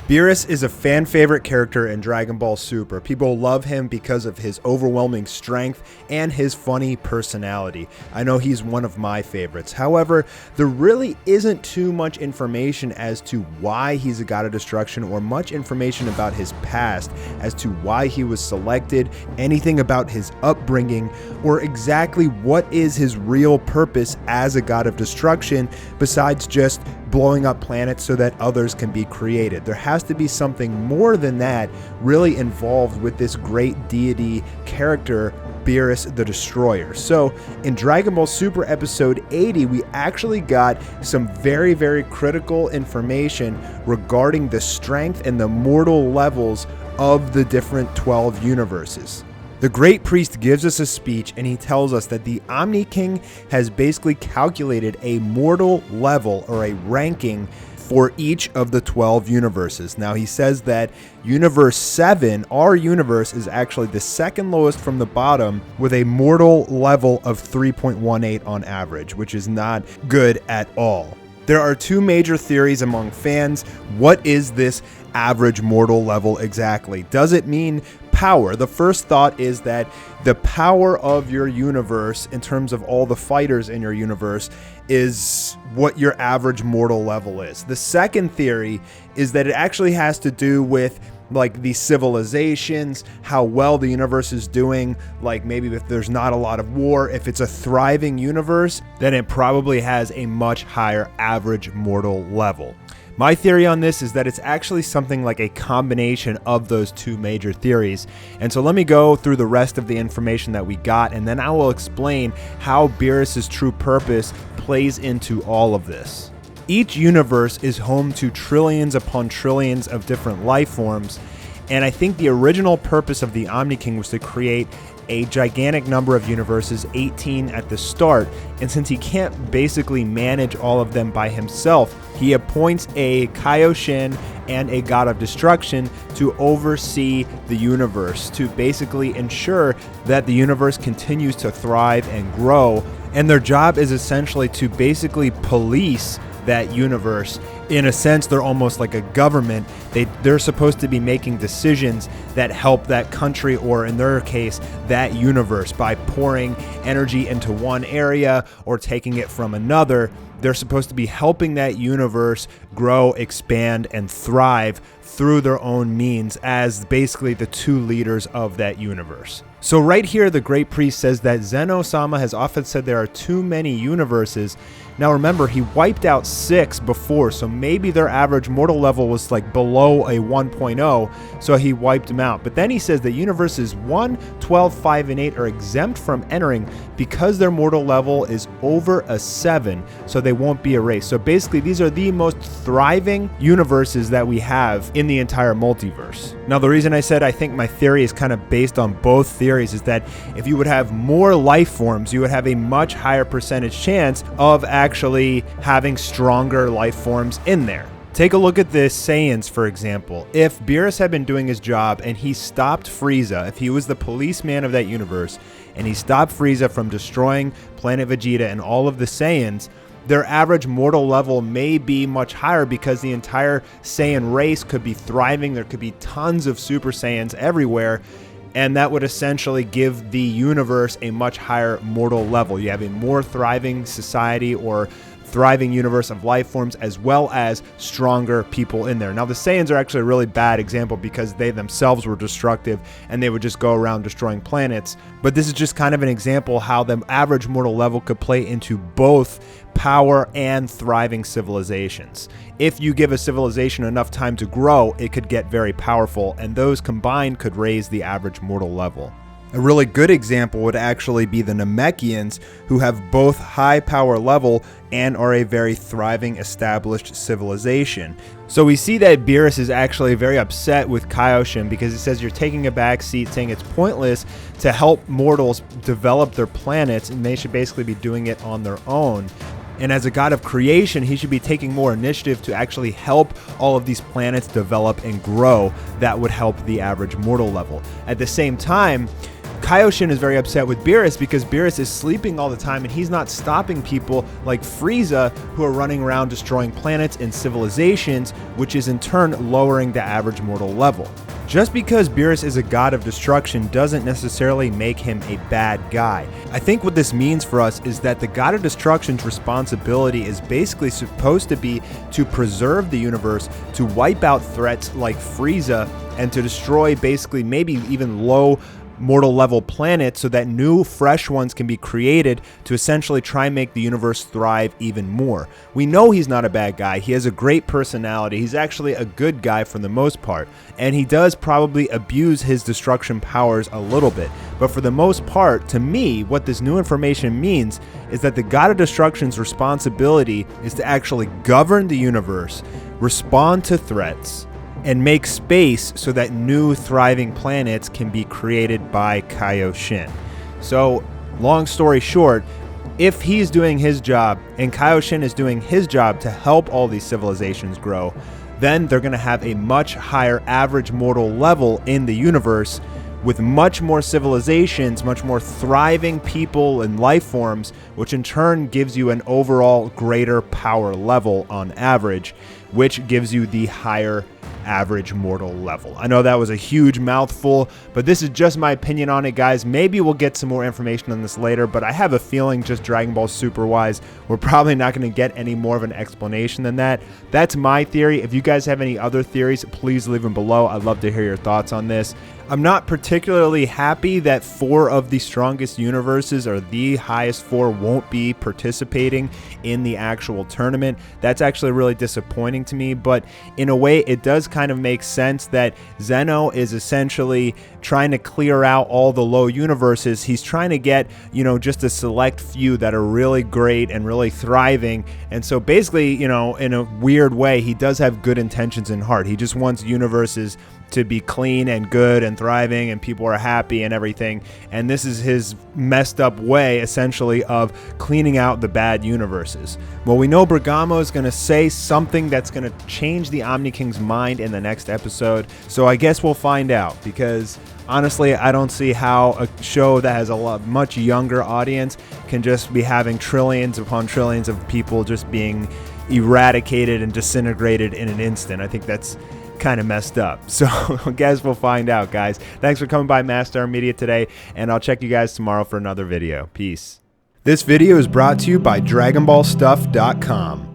Beerus is a fan favorite character in Dragon Ball Super. People love him because of his overwhelming strength and his funny personality. I know he's one of my favorites. However, there really isn't too much information as to why he's a god of destruction or much information about his past as to why he was selected, anything about his upbringing, or exactly what is his real purpose as a god of destruction besides just blowing up planets so that others can be created. There has to be something more than that really involved with this great deity character, Beerus the Destroyer. So in Dragon Ball Super episode 80, we actually got some very, very critical information regarding the strength and the mortal levels of the different 12 universes. The Great Priest gives us a speech and he tells us that the Omni King has basically calculated a mortal level or a ranking for each of the 12 universes. Now he says that Universe 7, our universe, is actually the second lowest from the bottom with a mortal level of 3.18 on average, which is not good at all. There are two major theories among fans. What is this average mortal level exactly? Does it mean power? The first thought is that the power of your universe in terms of all the fighters in your universe is what your average mortal level is. The second theory is that it actually has to do with like the civilizations, how well the universe is doing. Like maybe if there's not a lot of war, if it's a thriving universe, then it probably has a much higher average mortal level. My theory on this is that it's actually something like a combination of those two major theories. And so let me go through the rest of the information that we got, and then I will explain how Beerus' true purpose plays into all of this. Each universe is home to trillions upon trillions of different life forms, and I think the original purpose of the Omni King was to create a gigantic number of universes, 18 at the start, and since he can't basically manage all of them by himself, he appoints a Kaioshin and a god of destruction to oversee the universe, to basically ensure that the universe continues to thrive and grow, and their job is essentially to basically police that universe. In a sense, they're almost like a government. They're supposed to be making decisions that help that country, or in their case, that universe, by pouring energy into one area or taking it from another. They're supposed to be helping that universe grow, expand, and thrive through their own means as basically the two leaders of that universe. So right here, the Great Priest says that Zeno-sama has often said there are too many universes. Now remember, he wiped out 6 before, so maybe their average mortal level was like below a 1.0, so he wiped them out. But then he says that universes 1, 12, 5, and 8 are exempt from entering because their mortal level is over a 7, so they won't be erased. So basically, these are the most thriving universes that we have in the entire multiverse. Now, the reason I said I think my theory is kind of based on both theories is that if you would have more life forms, you would have a much higher percentage chance of actually having stronger life forms in there. Take a look at the Saiyans, for example. If Beerus had been doing his job and he stopped Frieza, if he was the policeman of that universe, and he stopped Frieza from destroying Planet Vegeta and all of the Saiyans, their average mortal level may be much higher because the entire Saiyan race could be thriving. There could be tons of Super Saiyans everywhere, and that would essentially give the universe a much higher mortal level. You have a more thriving society or thriving universe of life forms, as well as stronger people in there. Now, the Saiyans are actually a really bad example because they themselves were destructive and they would just go around destroying planets. But this is just kind of an example how the average mortal level could play into both power and thriving civilizations. If you give a civilization enough time to grow, it could get very powerful, and those combined could raise the average mortal level. A really good example would actually be the Namekians, who have both high power level and are a very thriving established civilization. So we see that Beerus is actually very upset with Kaioshin because he says you're taking a back seat, saying it's pointless to help mortals develop their planets and they should basically be doing it on their own. And as a god of creation, he should be taking more initiative to actually help all of these planets develop and grow. That would help the average mortal level. At the same time, Kaioshin is very upset with Beerus because Beerus is sleeping all the time and he's not stopping people like Frieza, who are running around destroying planets and civilizations, which is in turn lowering the average mortal level. Just because Beerus is a god of destruction doesn't necessarily make him a bad guy. I think what this means for us is that the god of destruction's responsibility is basically supposed to be to preserve the universe, to wipe out threats like Frieza, and to destroy basically maybe even low mortal level planets so that new fresh ones can be created to essentially try and make the universe thrive even more. We know he's not a bad guy. He has a great personality. He's actually a good guy for the most part, and he does probably abuse his destruction powers a little bit. But for the most part, to me, what this new information means is that the god of destruction's responsibility is to actually govern the universe, respond to threats, and make space so that new thriving planets can be created by Kaioshin. So, long story short, if he's doing his job and Kaioshin is doing his job to help all these civilizations grow, then they're going to have a much higher average mortal level in the universe, with much more civilizations, much more thriving people and life forms, which in turn gives you an overall greater power level on average, which gives you the higher average mortal level. I know that was a huge mouthful, but this is just my opinion on it, guys. Maybe we'll get some more information on this later, but I have a feeling just Dragon Ball Super wise, we're probably not going to get any more of an explanation than that. That's my theory. If you guys have any other theories, please leave them below. I'd love to hear your thoughts on this. I'm not particularly happy that 4 of the strongest universes, or the highest 4, won't be participating in the actual tournament. That's actually really disappointing to me, but in a way it does kind of make sense that Zeno is essentially trying to clear out all the low universes. He's trying to get, just a select few that are really great and really thriving. And so basically, in a weird way, he does have good intentions in heart. He just wants universes to be clean and good and thriving and people are happy and everything. And this is his messed up way, essentially, of cleaning out the bad universes. Well, we know Bergamo is going to say something that's going to change the Omni King's mind in the next episode. So I guess we'll find out, because honestly, I don't see how a show that has a much younger audience can just be having trillions upon trillions of people just being eradicated and disintegrated in an instant. I think that's kind of messed up. So I guess we'll find out, guys. Thanks for coming by Mastar Media today, and I'll check you guys tomorrow for another video. Peace. This video is brought to you by DragonBallStuff.com.